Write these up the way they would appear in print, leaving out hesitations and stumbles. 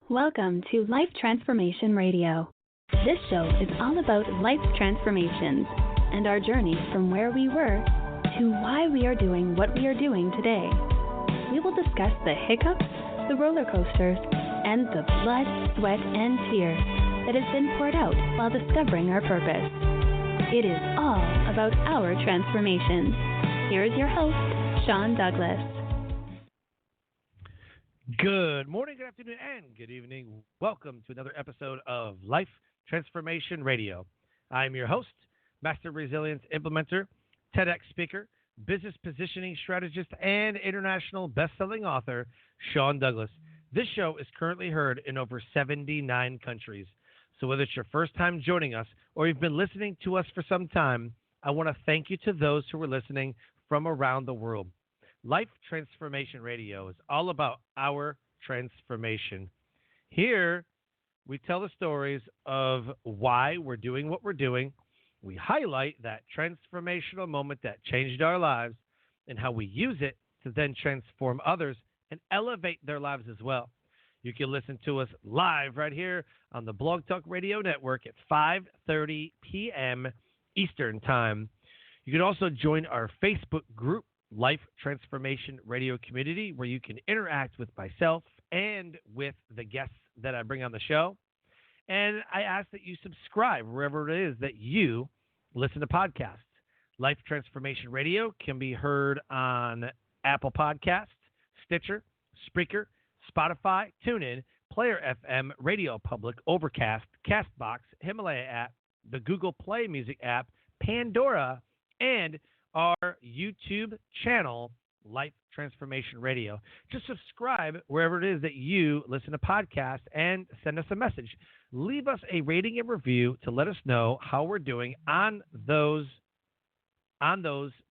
Welcome to Life Transformation Radio. This show is all about life transformations and our journey from where we were to why we are doing what we are doing today. We will discuss the hiccups, the roller coasters, and the blood, sweat, and tears that has been poured out while discovering our purpose. It is all about our transformations. Here is your host, Sean Douglas. Good morning, good afternoon, and good evening. Welcome to another episode of Life Transformation Radio. I'm your host, Master Resilience Implementer, TEDx speaker, business positioning strategist, and international best-selling author, Sean Douglas. This show is currently heard in over 79 countries. So whether it's your first time joining us or you've been listening to us for some time, I want to thank you to those who are listening from around the world. Life Transformation Radio is all about our transformation. Here, we tell the stories of why we're doing what we're doing. We highlight that transformational moment that changed our lives and how we use it to then transform others and elevate their lives as well. You can listen to us live right here on the Blog Talk Radio Network at 5:30 p.m. Eastern Time. You can also join our Facebook group, Life Transformation Radio Community, where you can interact with myself and with the guests that I bring on the show. And I ask that you subscribe wherever it is that you listen to podcasts. Life Transformation Radio can be heard on Apple Podcasts, Stitcher, Spreaker, Spotify, TuneIn, Player FM, Radio Public, Overcast, CastBox, Himalaya app, the Google Play Music app, Pandora, and our YouTube channel, Life Transformation Radio. Just subscribe wherever it is that you listen to podcasts and send us a message. Leave us a rating and review to let us know how we're doing on those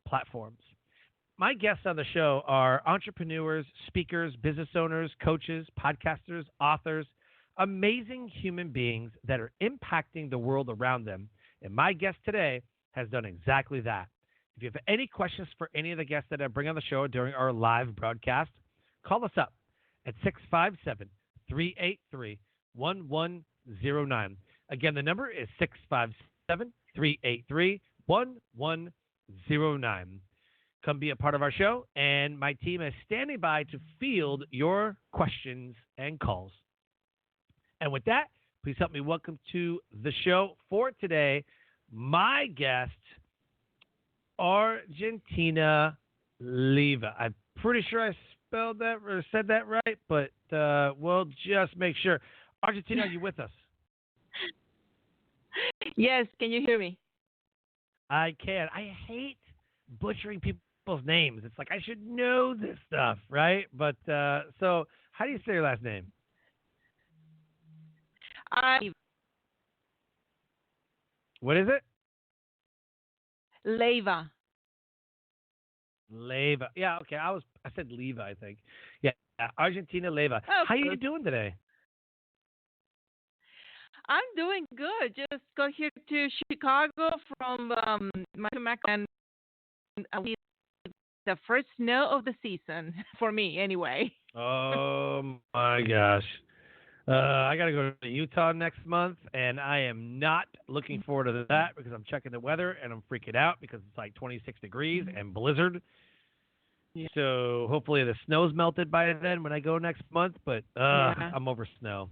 platforms. My guests on the show are entrepreneurs, speakers, business owners, coaches, podcasters, authors, amazing human beings that are impacting the world around them. And my guest today has done exactly that. If you have any questions for any of the guests that I bring on the show during our live broadcast, call us up at 657-383-1109. Again, the number is 657-383-1109. Come be a part of our show, and my team is standing by to field your questions and calls. And with that, please help me welcome to the show for today my guest, Argentina Leyva. I'm pretty sure I spelled that or said that right, but we'll just make sure. Argentina, are you with us? Yes, can you hear me? I can. I hate butchering people's names. It's like I should know this stuff, right? But so how do you say your last name? What is it? Leyva. Leyva. Yeah, okay. I said Leyva, I think. Yeah, Argentina Leyva. Oh, how are you doing today? I'm doing good. Just got here to Chicago from my and the first snow of the season for me, anyway. Oh my gosh. I got to go to Utah next month, and I am not looking forward to that because I'm checking the weather, and I'm freaking out because it's like 26 degrees and blizzard. Yeah. So hopefully the snow's melted by then when I go next month, but I'm over snow.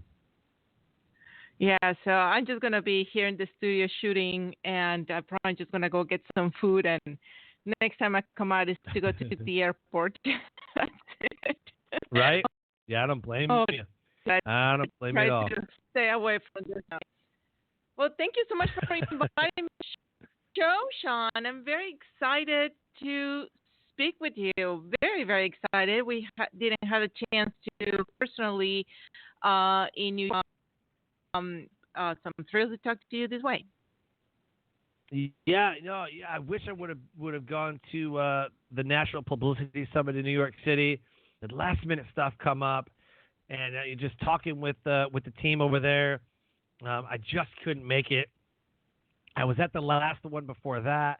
Yeah, so I'm just going to be here in the studio shooting, and I'm probably just going to go get some food, and next time I come out is to go to the airport. That's it. Right? Yeah, I don't blame you. I don't blame you at all. Try to stay away from this. Well, thank you so much for inviting me to the show, Sean. I'm very excited to speak with you. Very, very excited. We didn't have a chance to personally in New York. So I'm thrilled to talk to you this way. Yeah, I wish I would have gone to the National Publicity Summit in New York City. The last minute stuff come up. And just talking with the team over there, I just couldn't make it. I was at the last one before that,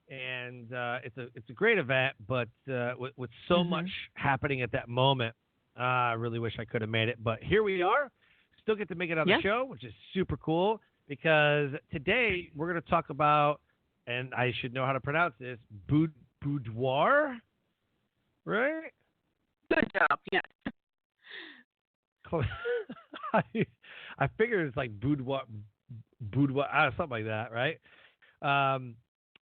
and it's a great event, but with so much happening at that moment, I really wish I could have made it. But here we are. still get to make it on Yeah. the show, which is super cool because today we're going to talk about, and I should know how to pronounce this, boudoir, right? Good job. Yeah. I, I figured it's like boudoir, something like that, right? But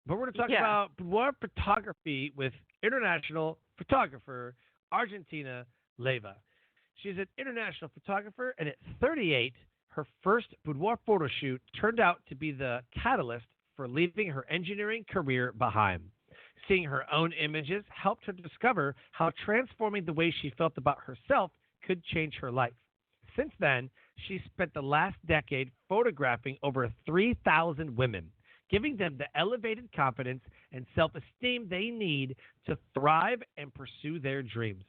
we're going to talk Yeah. about boudoir photography with international photographer Argentina Leyva. She's an international photographer, and at 38, her first boudoir photo shoot turned out to be the catalyst for leaving her engineering career behind. Seeing her own images helped her discover how transforming the way she felt about herself could change her life. Since then, she spent the last decade photographing over 3,000 women, giving them the elevated confidence and self-esteem they need to thrive and pursue their dreams.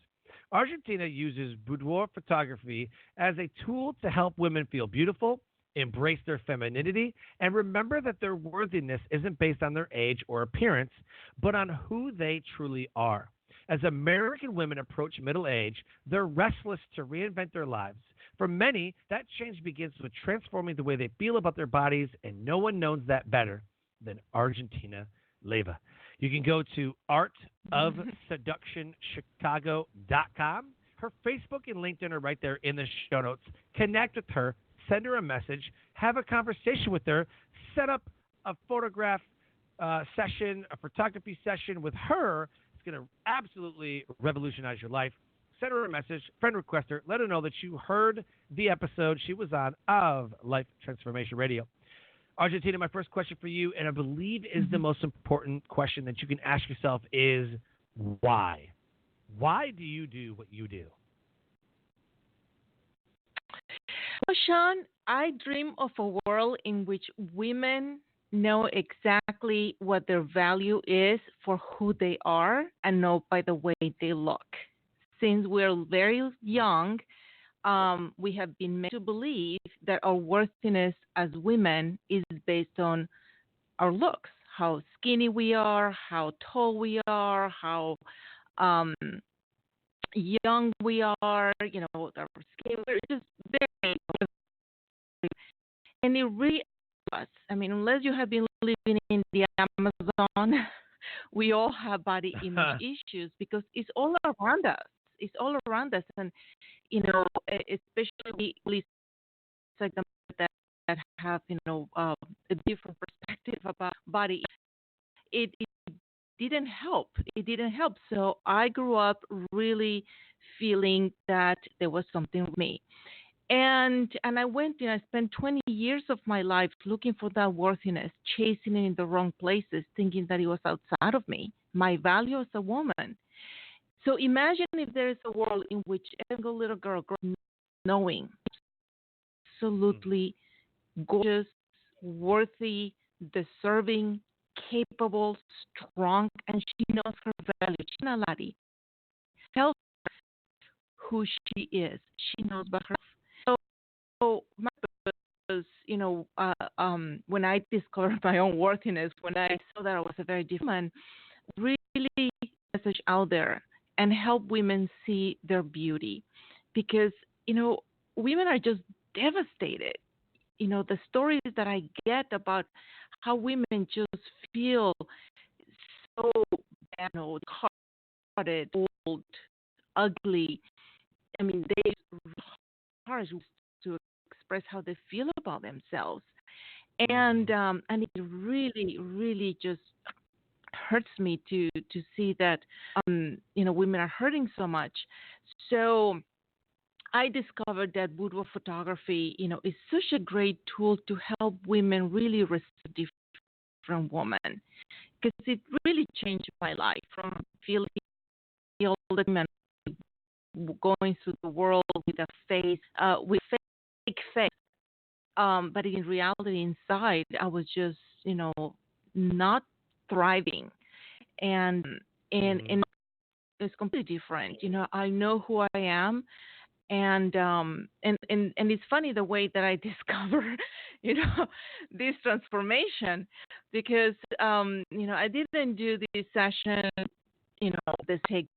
Argentina uses boudoir photography as a tool to help women feel beautiful, embrace their femininity, and remember that their worthiness isn't based on their age or appearance, but on who they truly are. As American women approach middle age, they're restless to reinvent their lives. For many, that change begins with transforming the way they feel about their bodies, and no one knows that better than Argentina Leyva. You can go to artofseductionchicago.com. Her Facebook and LinkedIn are right there in the show notes. Connect with her, send her a message, have a conversation with her, set up a photograph session, a photography session with her. It's going to absolutely revolutionize your life. Send her a message, friend request her, let her know that you heard the episode she was on of Life Transformation Radio. Argentina, my first question for you, and I believe is the most important question that you can ask yourself, is why? Why do you do what you do? Well, Sean, I dream of a world in which women know exactly what their value is for who they are and know by the way they look. Since we're very young, we have been made to believe that our worthiness as women is based on our looks, how skinny we are, how tall we are, how um, young we are, our skin. We're just very, and it really us. I mean, unless you have been living in the Amazon, we all have body image issues because it's all around us. It's all around us, and especially we segment that have a different perspective about body. It didn't help. It didn't help. So I grew up really feeling that there was something with me. And I went and I spent 20 years of my life looking for that worthiness, chasing it in the wrong places, thinking that it was outside of me, my value as a woman. So imagine if there is a world in which every single little girl grows up knowing absolutely gorgeous, worthy, deserving, capable, strong, and she knows her value. She's not a laddie. Tells her who she is. She knows about her. So my was, when I discovered my own worthiness, when I saw that I was a very different woman, really message out there and help women see their beauty, because women are just devastated. The stories that I get about how women just feel so bad, hearted, old, ugly. I mean, they harsh to express how they feel about themselves, and it really, really just hurts me to see that women are hurting so much. So I discovered that boudoir photography, is such a great tool to help women really receive different women, because it really changed my life from feeling all the men going through the world with a face, with fake face, but in reality, inside, I was just, not thriving, and and it's completely different. I know who I am, and it's funny the way that I discover, this transformation, because I didn't do this session, this take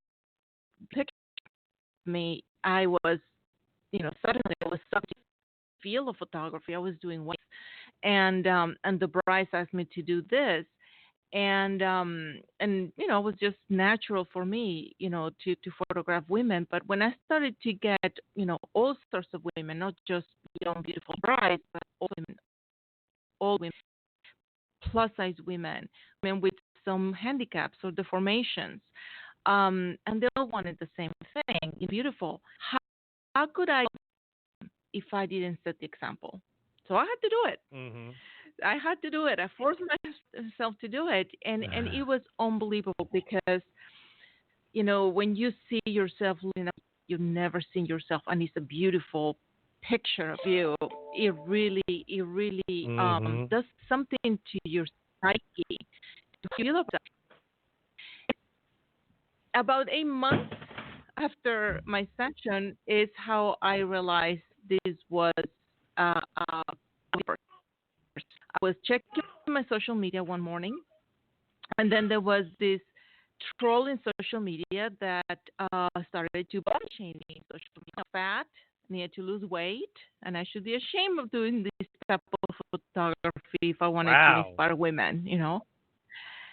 picture of me. I was, suddenly I was subject field of photography. I was doing weddings, and the brides asked me to do this, and it was just natural for me, to photograph women. But when I started to get, all sorts of women, not just young beautiful brides, but all women, plus size women with some handicaps or deformations, and they all wanted the same thing, beautiful. How could I, if I didn't set the example? So I had to do it. Mm-hmm. I had to do it. I forced myself to do it, and it was unbelievable because, when you see yourself looking up, you've never seen yourself, and it's a beautiful picture of you. It really Mm-hmm. does something to your psyche to feel about. About 8 months after my session is how I realized this was a purpose. I was checking my social media one morning, and then there was this troll in social media that started to body shame me. Social media, fat, needed to lose weight, and I should be ashamed of doing this type of photography if I wanted to Wow. inspire women.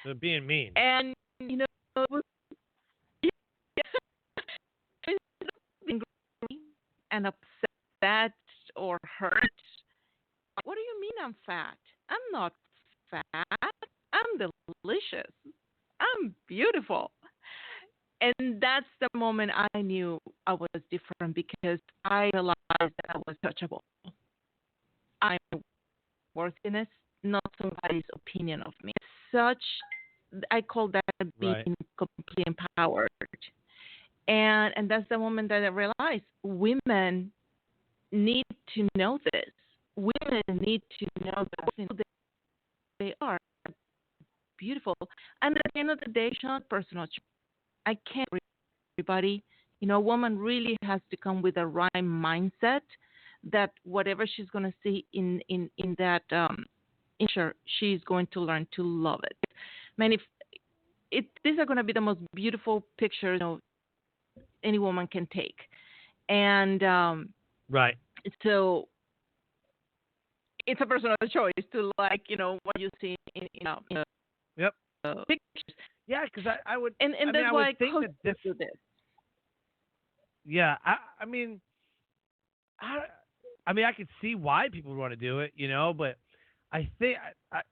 They're being mean. And it was being angry and upset or hurt. What do you mean I'm fat? I'm not fat. I'm delicious. I'm beautiful. And that's the moment I knew I was different because I realized that I was touchable. I'm worthiness, not somebody's opinion of me. Such, I call that being Right. completely empowered. And that's the moment that I realized women need to know this. Women need to know that they are beautiful. And at the end of the day, Sean, personal choice. I can't read everybody. A woman really has to come with a right mindset that whatever she's going to see in that picture, she's going to learn to love it. Man, if these are going to be the most beautiful pictures any woman can take, and Right. so it's a personal choice to what you see in Yep. pictures. Yeah, because I would. And I mean, that's I why would think that this. do this. Yeah. I mean, I could see why people would want to do it, but I think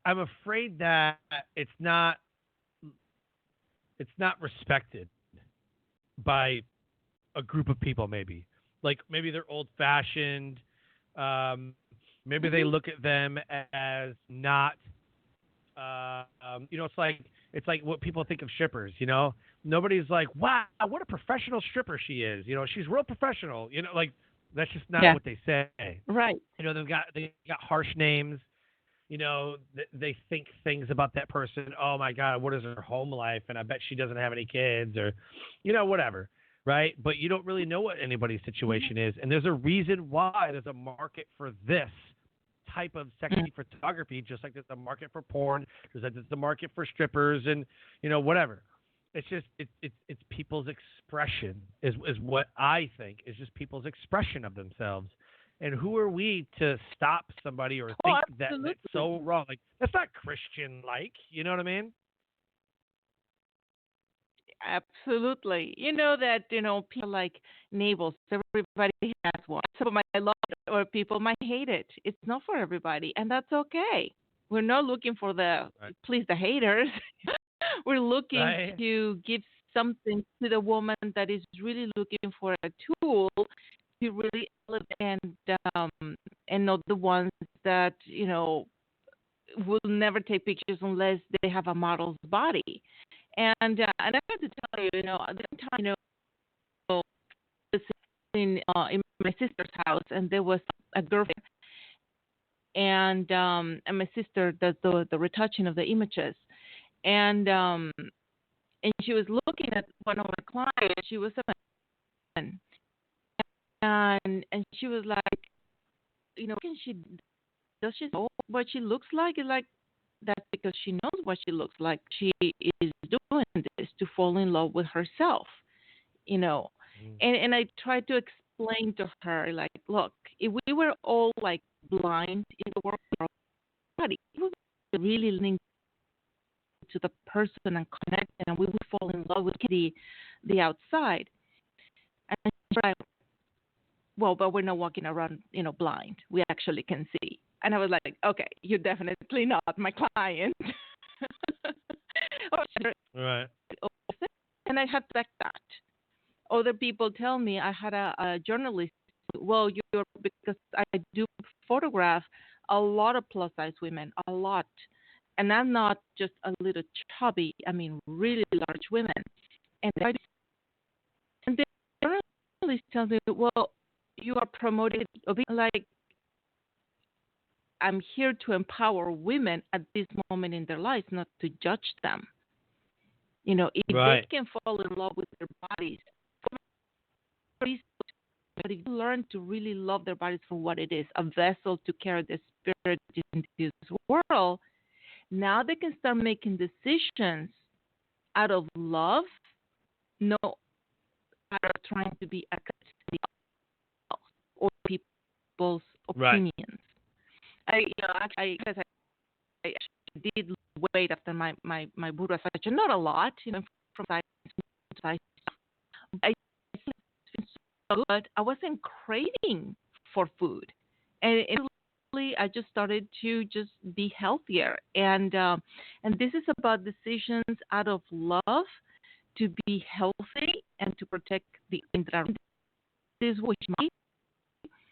I'm afraid that it's not respected by a group of people. Maybe maybe they're old fashioned. Maybe they look at them as not. It's like what people think of strippers. Nobody's like, wow, what a professional stripper she is. She's real professional. That's just not Yeah. what they say. Right. They got harsh names. They think things about that person. Oh my God, what is her home life? And I bet she doesn't have any kids, or, whatever. Right. But you don't really know what anybody's situation is. And there's a reason why there's a market for this type of sexy photography, just like there's a market for porn, just like there's a market for strippers and, whatever. It's just, it's people's expression is what I think is just people's expression of themselves. And who are we to stop somebody or think that that's so wrong? Like, that's not Christian-like. You know what I mean? Absolutely. That, people like navels, everybody has one. Some might love it or people might hate it. It's not for everybody, and that's okay. We're not looking for please the haters. We're looking to give something to the woman that is really looking for a tool to really elevate and not the ones that, will never take pictures unless they have a model's body. And I have to tell you, at the time, I was in my sister's house, and there was a girlfriend, and my sister does the retouching of the images, and she was looking at one of my clients. She was a man, and she was like, does she know what she looks like? It's like, that's because she knows what she looks like. She is doing this to fall in love with herself, And I tried to explained to her, like, look, if we were all like blind in the world, body, we would be really listening to the person and connecting, and we would fall in love with the outside. And she's like, well, but we're not walking around, blind. We actually can see. And I was like, okay, you're definitely not my client. Right. And I had to expect that. Other people tell me, I had a journalist, well, because I do photograph a lot of plus size women, a lot. And I'm not just a little chubby, I mean, really large women. And the journalist tells me, well, you are promoted, like, I'm here to empower women at this moment in their lives, not to judge them. If Right. they can fall in love with their bodies, but if you learn to really love their bodies for what it is, a vessel to carry the spirit into this world, now they can start making decisions out of love, no, out of trying to be accepted or people's opinions. Right. Because I did lose weight after my Boudoir session, not a lot, from size to size. I so good. I wasn't craving for food, and really, I just started to just be healthier. And this is about decisions out of love to be healthy and to protect the environment. This which might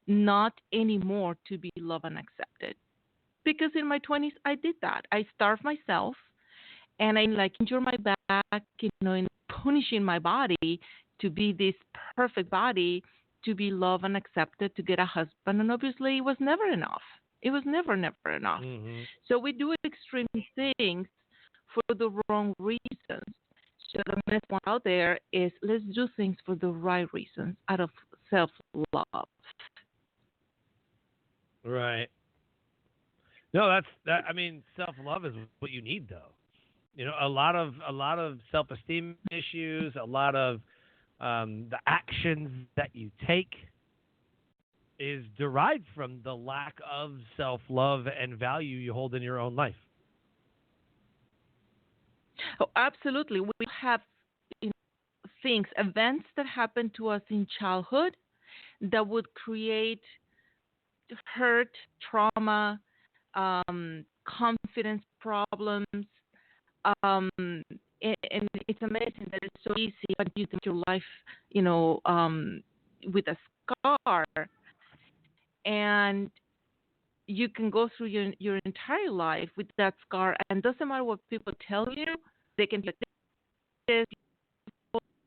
not anymore to be loved and accepted. Because in my 20s, I did that. I starved myself, and I injured my back, in punishing my body to be this perfect body, to be loved and accepted, to get a husband, and obviously it was never enough. It was never enough. Mm-hmm. So we do extreme things for the wrong reasons. So the best one out there is, let's do things for the right reasons, out of self-love. Right. No, that. I mean, self-love is what you need, though. A lot of self-esteem issues, a lot of the actions that you take is derived from the lack of self-love and value you hold in your own life. Oh, absolutely. We have events that happen to us in childhood that would create hurt, trauma, confidence problems. And it's amazing that it's so easy, but you think your life, with a scar, and you can go through your entire life with that scar, and doesn't matter what people tell you, they can be like, this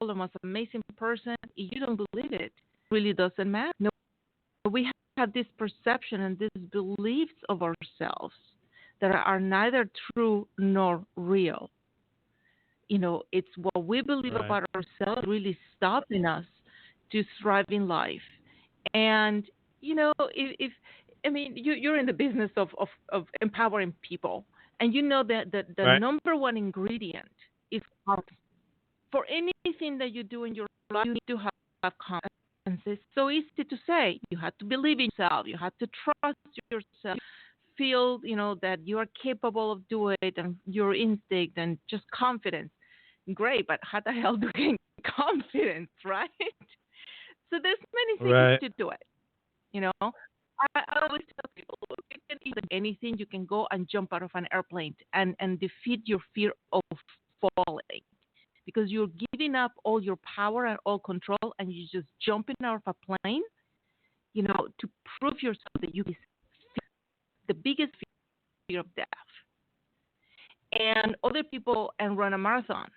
the most amazing person. If you don't believe it, it really doesn't matter. No, we have this perception and these beliefs of ourselves that are neither true nor real. It's what we believe Right. about ourselves really stopping us to thrive in life. And if I mean, you're in the business of empowering people, and that the Right. number one ingredient is confidence. For anything that you do in your life, you need to have confidence. It's so easy to say. You have to believe in yourself. You have to trust yourself. Feel, that you are capable of doing it, and your instinct and just confidence. Great, but how the hell do you get confidence, right? So there's many things Right. to do it. I always tell people, look, you can do anything. You can go and jump out of an airplane and defeat your fear of falling, because you're giving up all your power and all control, and you're just jumping out of a plane, to prove yourself that you can the biggest fear of death. And other people and run a marathon,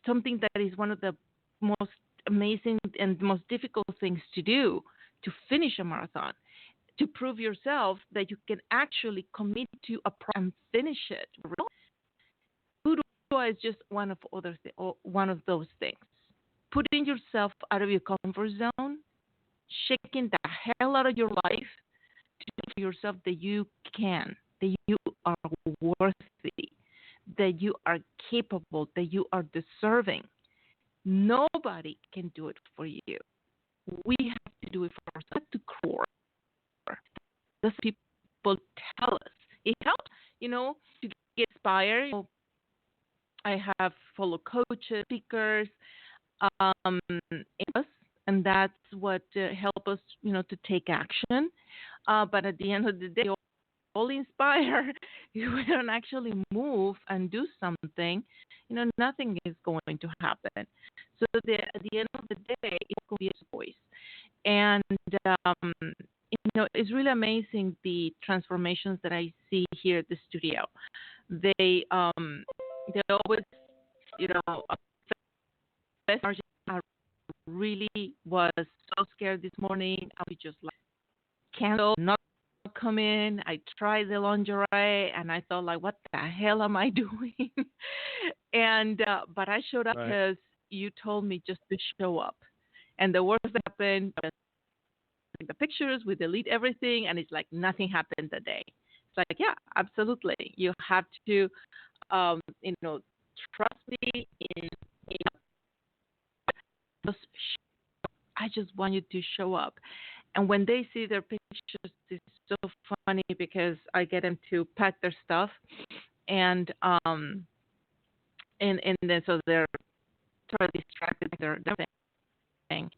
something that is one of the most amazing and most difficult things to do, to finish a marathon, to prove yourself that you can actually commit to a project and finish it. Boudoir is just one of those things. Putting yourself out of your comfort zone, shaking the hell out of your life to prove to yourself that you can, that you are worthy, that you are capable, that you are deserving. Nobody can do it for you. We have to do it for ourselves to core. That's what people tell us. It helps, to get inspired. I have follow coaches, speakers, um, and that's what help us, to take action. But at the end of the day, all inspire. If we don't actually move and do something, nothing is going to happen. So at the end of the day, it could be a voice. And it's really amazing the transformations that I see here at the studio. They always, I really was so scared this morning. I was just like, candle not come in. I tried the lingerie and I thought like, what the hell am I doing? And but I showed up because you told me just to show up. And the worst that happened, the pictures, we delete everything, and it's like nothing happened that day. It's like, yeah, absolutely. You have to, trust me in just I just want you to show up. And when they see their pictures, it's so funny because I get them to pack their stuff, and then so they're sort of distracted. They're thing.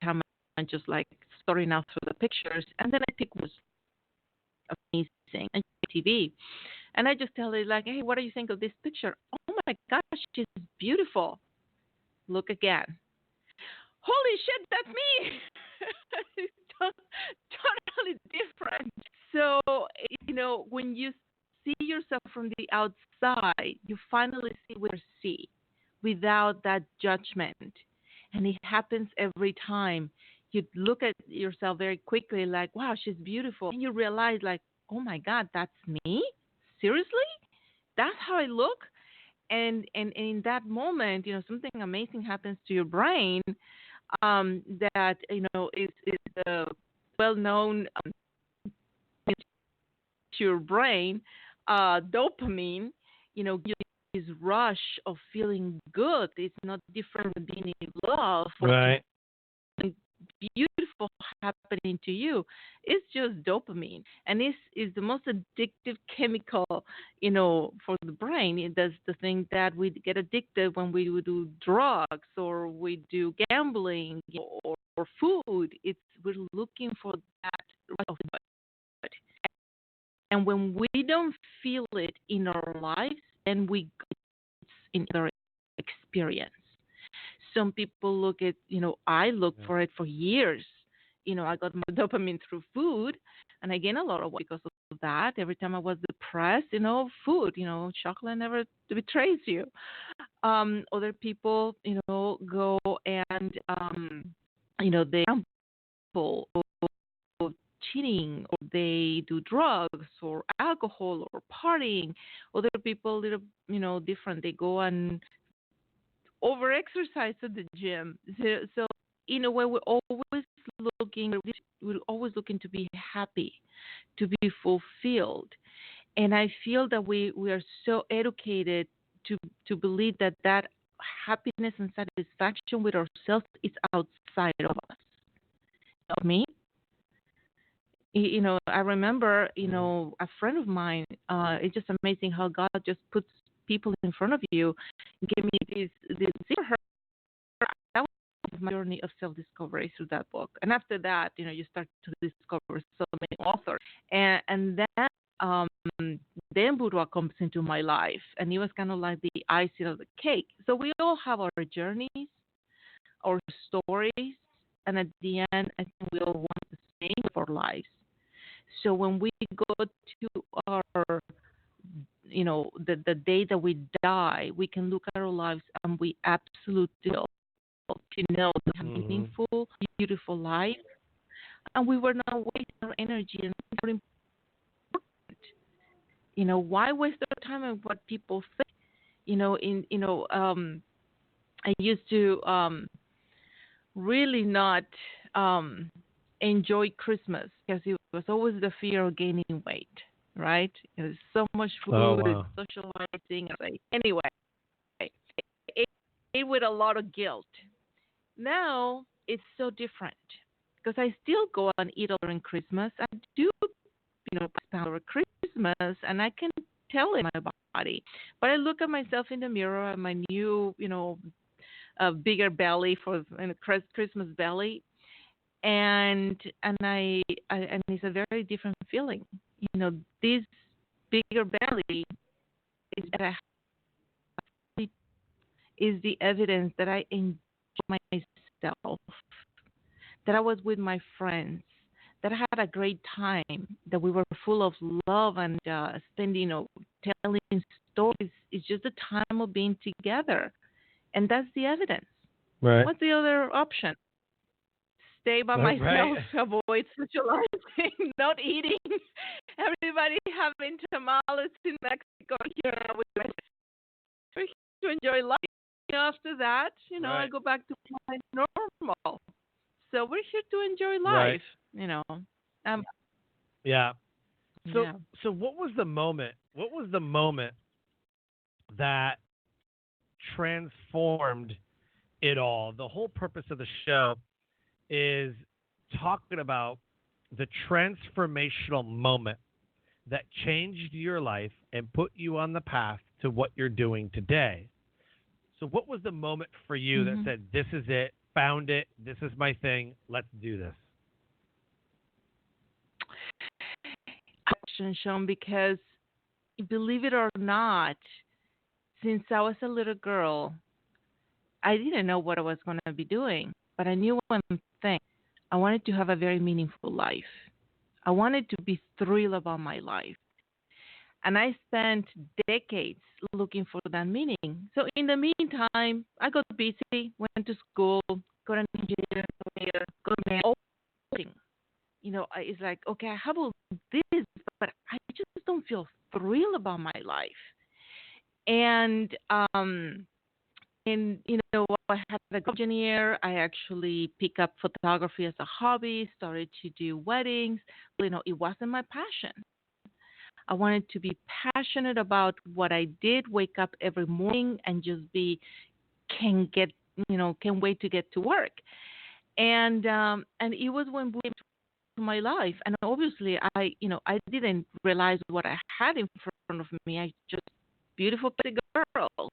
I'm just like sorting out through the pictures, and then I pick was amazing and TV, and I just tell her like, hey, what do you think of this picture? Oh my gosh, she's beautiful. Look again. Holy shit, that's me. It's totally different. So, when you see yourself from the outside, you finally see what you see without that judgment. And it happens every time. You look at yourself very quickly like, wow, she's beautiful. And you realize like, oh my God, that's me? Seriously? That's how I look? And in that moment, something amazing happens to your brain that is well-known to your brain, dopamine. This rush of feeling good. It's not different than being in love or something beautiful happening to you. It's just dopamine, and this is the most addictive chemical, for the brain. It does the thing that we get addicted when we do drugs or we do gambling or food. We're looking for that rush of good, and when we don't feel it in our lives, then we in other experience. Some people look at, I looked for it for years. I got my dopamine through food, and I gained a lot of weight because of that. Every time I was depressed, food, chocolate never betrays you. Other people, go and, they gamble or cheating, or they do drugs or alcohol or partying. Other people, different. They go and over exercise at the gym. So in a way, we're always looking to be happy, to be fulfilled. And I feel that we are so educated to believe that happiness and satisfaction with ourselves is outside of us. Of me. I remember, a friend of mine, it's just amazing how God just puts people in front of you. Gave me this her. That was my journey of self-discovery through that book. And after that, you start to discover so many authors. And then Boudoir comes into my life, and it was kind of like the icing of the cake. So we all have our journeys, our stories, and at the end, I think we all want the same for lives. So when we go to our, the day that we die, we can look at our lives and we absolutely know to have a meaningful, beautiful life, and we were not wasting our energy and more important. Why waste our time on what people think? I used to really not enjoy Christmas because it was always the fear of gaining weight, right? There's so much food, socializing. Anyway, it with a lot of guilt. Now it's so different because I still go and eat during Christmas. I do, pound over Christmas, and I can tell in my body. But I look at myself in the mirror and my new, bigger belly for Christmas belly, and it's a very different feeling. This bigger belly is that I is the evidence that I enjoy myself, that I was with my friends, that I had a great time, that we were full of love and spending, telling stories. It's just a time of being together, and that's the evidence. Right. What's the other option? Stay by myself, right. avoid socializing, not eating. Everybody having tamales in Mexico here with we're here to enjoy life. After that, Right. I go back to my normal. So we're here to enjoy Right. life. Um, Yeah. So yeah. so what was the moment? What was the moment that transformed it all? The whole purpose of the show is talking about the transformational moment that changed your life and put you on the path to what you're doing today. So what was the moment for you that Mm-hmm. said, this is it, found it, this is my thing, let's do this? Question, Sean, because believe it or not, since I was a little girl, I didn't know what I was going to be doing, but I knew one thing. I wanted to have a very meaningful life. I wanted to be thrilled about my life. And I spent decades looking for that meaning. So in the meantime, I got busy, went to school, got an engineer, got married, everything. It's like, okay, I have all this, but I just don't feel thrilled about my life. And I had a good engineer. I actually pick up photography as a hobby, started to do weddings. It wasn't my passion. I wanted to be passionate about what I did, wake up every morning and just can't wait to get to work. And it was when we came to my life, and obviously I didn't realize what I had in front of me. I just beautiful pretty girls.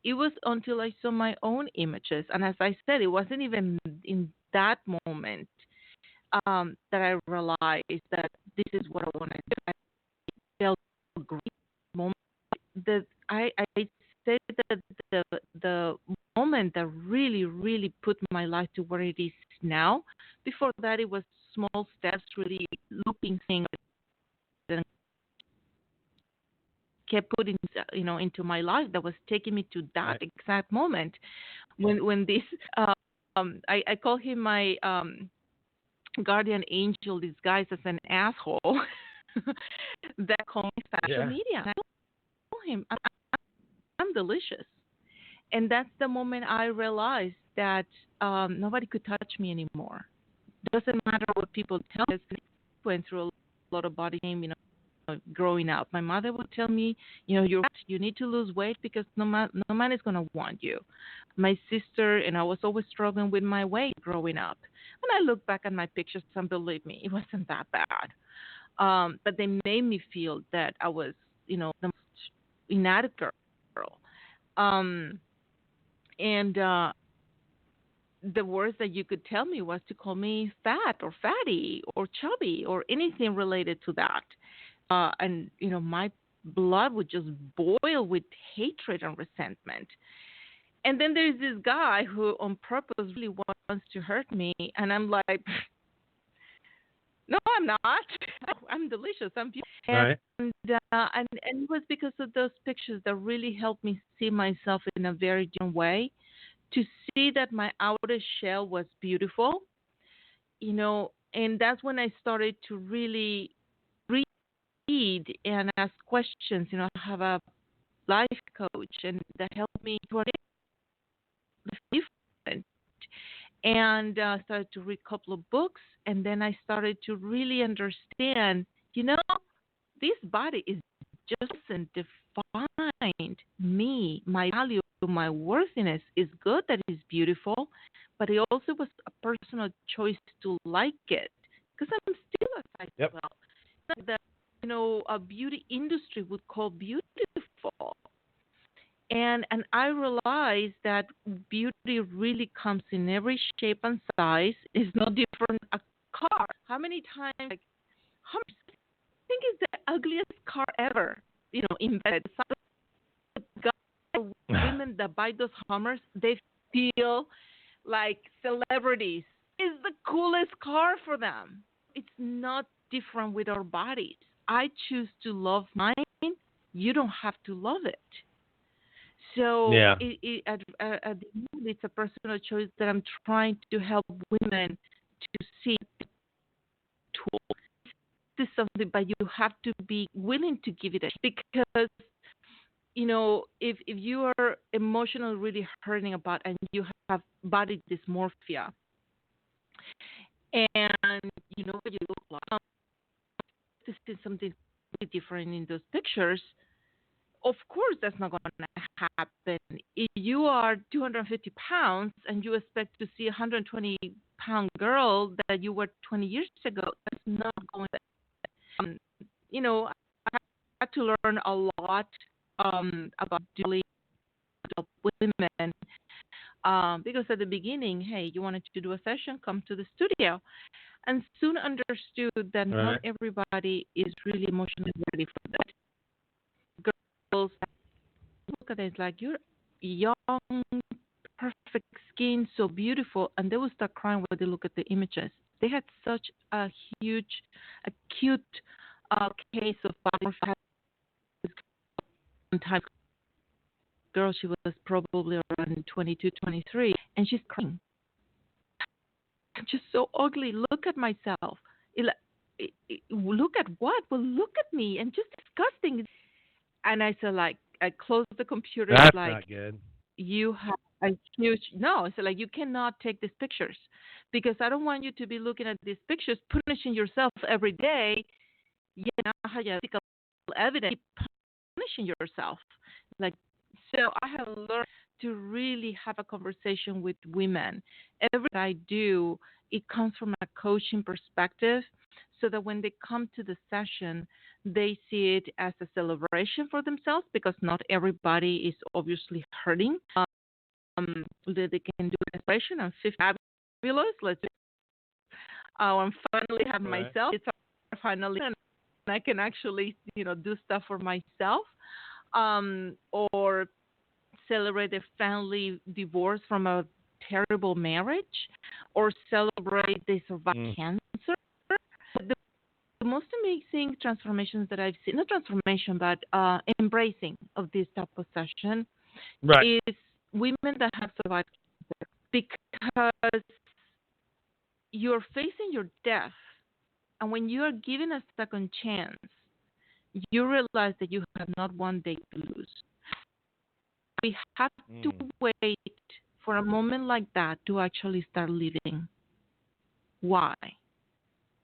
It was until I saw my own images, and as I said, it wasn't even in that moment that I realized that this is what I want to do. I felt a great moment that I said that the moment that really really put my life to where it is now. Before that, it was small steps, really looking things and kept putting into my life that was taking me to that Right. exact moment when this I call him my guardian angel disguised as an asshole that calls me social Yeah. media. I told him I'm delicious. And that's the moment I realized that nobody could touch me anymore. Doesn't matter what people tell us. I went through a lot of body shame, growing up. My mother would tell me, you need to lose weight because no man is going to want you. My sister and I was always struggling with my weight growing up. When I look back at my pictures, and believe me, it wasn't that bad. But they made me feel that I was, the most inadequate girl. Um, and the worst that you could tell me was to call me fat or fatty or chubby or anything related to that. And my blood would just boil with hatred and resentment. And then there's this guy who on purpose really wants to hurt me, and I'm like, no, I'm not. I'm delicious. I'm beautiful. Right. And it was because of those pictures that really helped me see myself in a very different way, to see that my outer shell was beautiful, and that's when I started to really read and ask questions. I have a life coach, and that helped me to different. And started to read a couple of books, and then I started to really understand, this body is just doesn't define me, my value my worthiness is good, that is beautiful, but it also was a personal choice to like it because I'm still a size Yep. 12. That a beauty industry would call beautiful. And I realized that beauty really comes in every shape and size. It's no different a car. How many times like Hummers I think is the ugliest car ever, invented. Some guys or women that buy those Hummers, they feel like celebrities. It's the coolest car for them. It's not different with our bodies. I choose to love mine. You don't have to love it. So Yeah. at the end, it's a personal choice that I'm trying to help women to see tool. This is something, but you have to be willing to give it a because if you are emotionally really hurting about and you have body dysmorphia and what you look like, this is something really different in those pictures. Of course, that's not going to happen. If you are 250 pounds and you expect to see a 120-pound girl that you were 20 years ago, that's not going to happen. I had to learn a lot about dealing with women because at the beginning, hey, you wanted to do a session, come to the studio. And soon understood that not Right. everybody is really emotionally ready for that. Girls look at it like you're young, perfect skin, so beautiful, and they will start crying when they look at the images. They had such a huge, acute case of body fat. One time, girl, she was probably around 22, 23, and she's crying. I'm just so ugly. Look at myself. Look at what? Well, look at me, and just disgusting. And I said, like, I closed the computer. That's Like, not good. you have a huge no. So like, you cannot take these pictures because I don't want you to be looking at these pictures, punishing yourself every day. Yeah, physical evidence, punishing yourself. Like, so I have learned to really have a conversation with women. Everything I do, it comes from a coaching perspective, so that when they come to the session, they see it as a celebration for themselves because not everybody is obviously hurting. That they can do an celebration. I'm fabulous. Let's. I'm finally have Right. myself. It's finally, and I can actually, do stuff for myself. Or celebrate a family divorce from a terrible marriage, or celebrate they survived Mm. cancer. The most amazing transformations that I've seen, not transformation, but embracing of this type of session, Right. is women that have survived because you're facing your death. And when you are given a second chance, you realize that you have not one day to lose. We have to Mm. wait for a moment like that to actually start living. Why?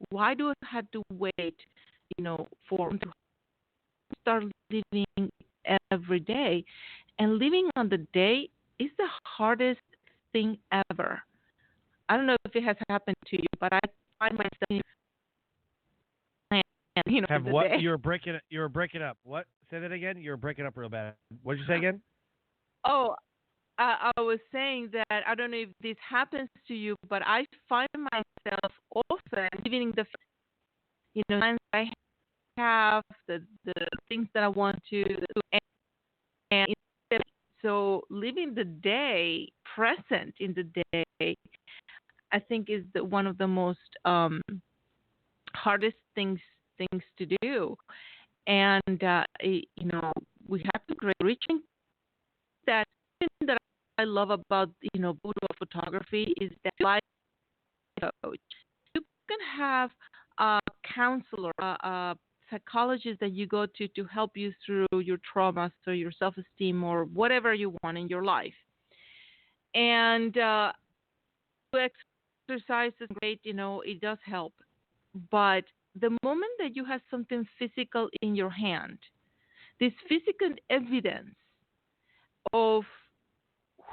Why do I have to wait, for to start living every day? And living on the day is the hardest thing ever. I don't know if it has happened to you, but I find myself in Have the what? day. You were breaking up. What? Say that again. You were breaking up real bad. What did you say again? Oh, I was saying that I don't know if this happens to you, but I find myself often living the plans I have, the things that I want to do, and so living the day, present in the day, I think is one of the most hardest things to do. And we have to reaching that. Thing that I love about boudoir photography is that life coach. You can have a counselor, a psychologist that you go to help you through your traumas or your self-esteem or whatever you want in your life. And exercise is great, it does help. But the moment that you have something physical in your hand, this physical evidence of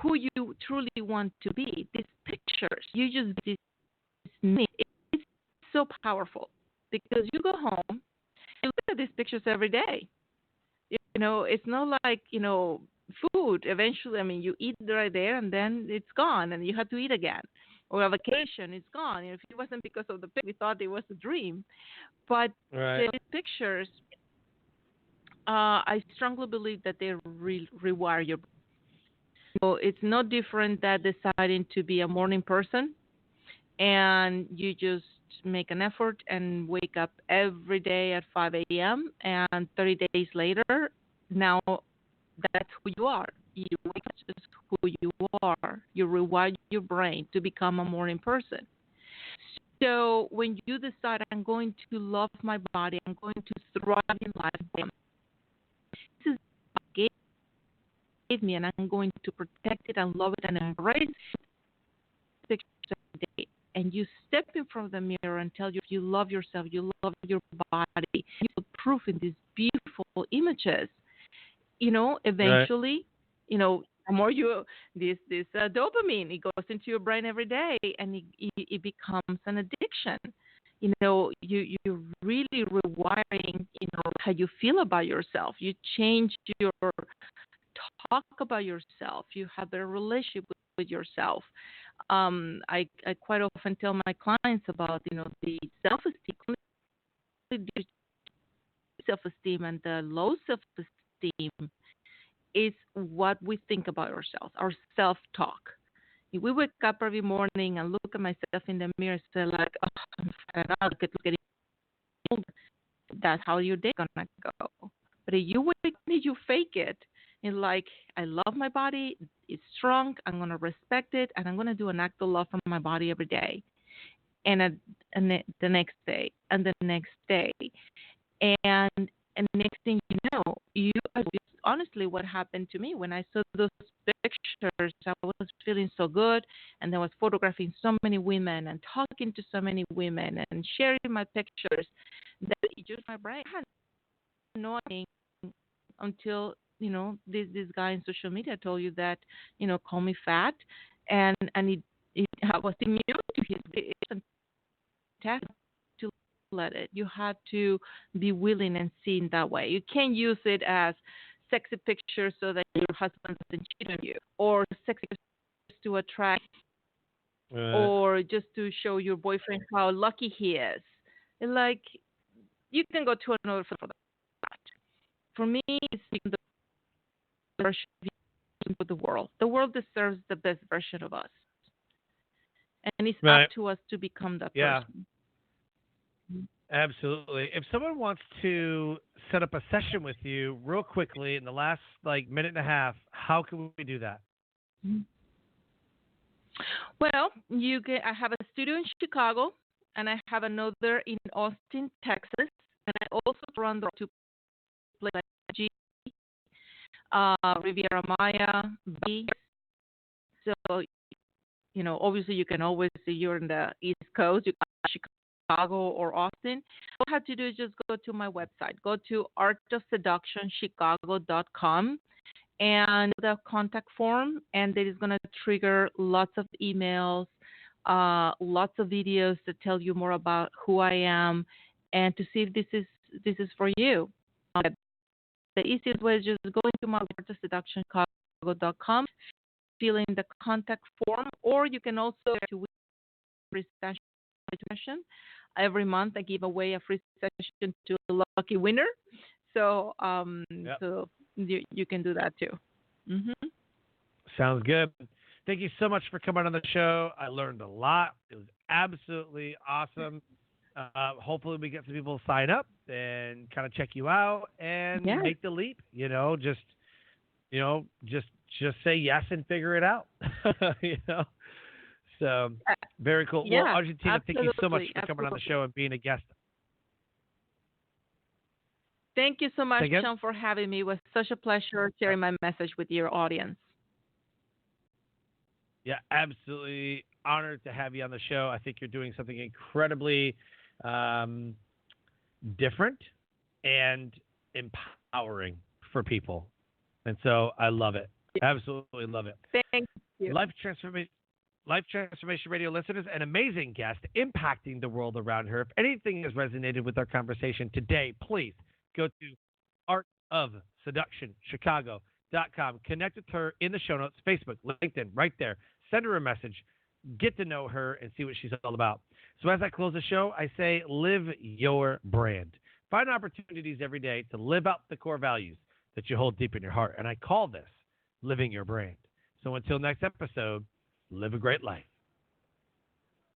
who you truly want to be. These pictures, you just dismiss. It's so powerful because you go home and look at these pictures every day. It's not like, food. Eventually, I mean, you eat right there and then it's gone and you have to eat again. Or a vacation, it's gone. If it wasn't because of the picture, we thought it was a dream. But Right. the pictures, I strongly believe that they rewire your brain. So it's no different than deciding to be a morning person and you just make an effort and wake up every day at 5 a.m. and 30 days later, now that's who you are. You wake up as who you are. You rewire your brain to become a morning person. So when you decide, I'm going to love my body, I'm going to thrive in life, this is what God gave me, and I'm going to protect it and love it and embrace it every day. And you step in front of the mirror and tell you love yourself, you love your body, you put proof in these beautiful images. Right. Eventually, the more this dopamine, it goes into your brain every day, and it becomes an addiction. You're really rewiring, how you feel about yourself. You change your talk about yourself. You have a relationship with yourself. I quite often tell my clients about, the self-esteem, the self-esteem and the low self-esteem is what we think about ourselves, our self-talk. If we wake up every morning and look at myself in the mirror and say like, oh, I'm fat, look at old, that's how your day gonna go. But if you wake up and you fake it, and like, I love my body, it's strong, I'm gonna respect it, and I'm gonna do an act of love for my body every day, and the next day, and the next day, and next thing you know, honestly what happened to me when I saw those pictures. I was feeling so good, and I was photographing so many women and talking to so many women and sharing my pictures that it just my brain had no idea until this guy in social media told you that call me fat, and it I was immune to his. It's fantastic to let it. You have to be willing and seen that way. You can't use it as sexy pictures so that your husband doesn't cheat on you, or sexy pictures to attract, Right. or just to show your boyfriend how lucky he is. Like, you can go to another for that. For me, it's the version of the world. The world deserves the best version of us, and it's up Right. to us to become that Yeah. person. Absolutely. If someone wants to set up a session with you real quickly in the last minute and a half, how can we do that? Mhm. Well, I have a studio in Chicago, and I have another in Austin, Texas, and I also run the two places, G, Riviera Maya, B. So, obviously you can always see you're in the East Coast, you can Chicago or Austin. All you have to do is just go to my website, go to artofseductionchicago.com, and the contact form, and that is going to trigger lots of emails, lots of videos that tell you more about who I am, and to see if this is for you. The easiest way is just going to my artofseductionchicago.com, fill in the contact form, or you can also to free session. Every month I give away a free session to a lucky winner. So Yep. so you can do that too. Hmm. Sounds good. Thank you so much for coming on the show. I learned a lot. It was absolutely awesome. Hopefully, we get some people to sign up and kind of check you out and Yeah. make the leap. Just say yes and figure it out. you know. So very cool. Well, Yeah, Argentina, thank you so much absolutely. for coming on the Absolutely. show and being a guest. Thank you so much, Say again? Sean, for having me. It was such a pleasure sharing my message with your audience. Yeah, absolutely honored to have you on the show. I think you're doing something incredibly um, different and empowering for people. And so I love it. Absolutely love it. Thank you. Life Transformation Radio listeners, an amazing guest impacting the world around her. If anything has resonated with our conversation today, please go to artofseductionchicago.com. Connect with her in the show notes, Facebook, LinkedIn, right there. Send her a message. Get to know her and see what she's all about. So as I close the show, I say live your brand. Find opportunities every day to live out the core values that you hold deep in your heart. And I call this living your brand. So until next episode, live a great life.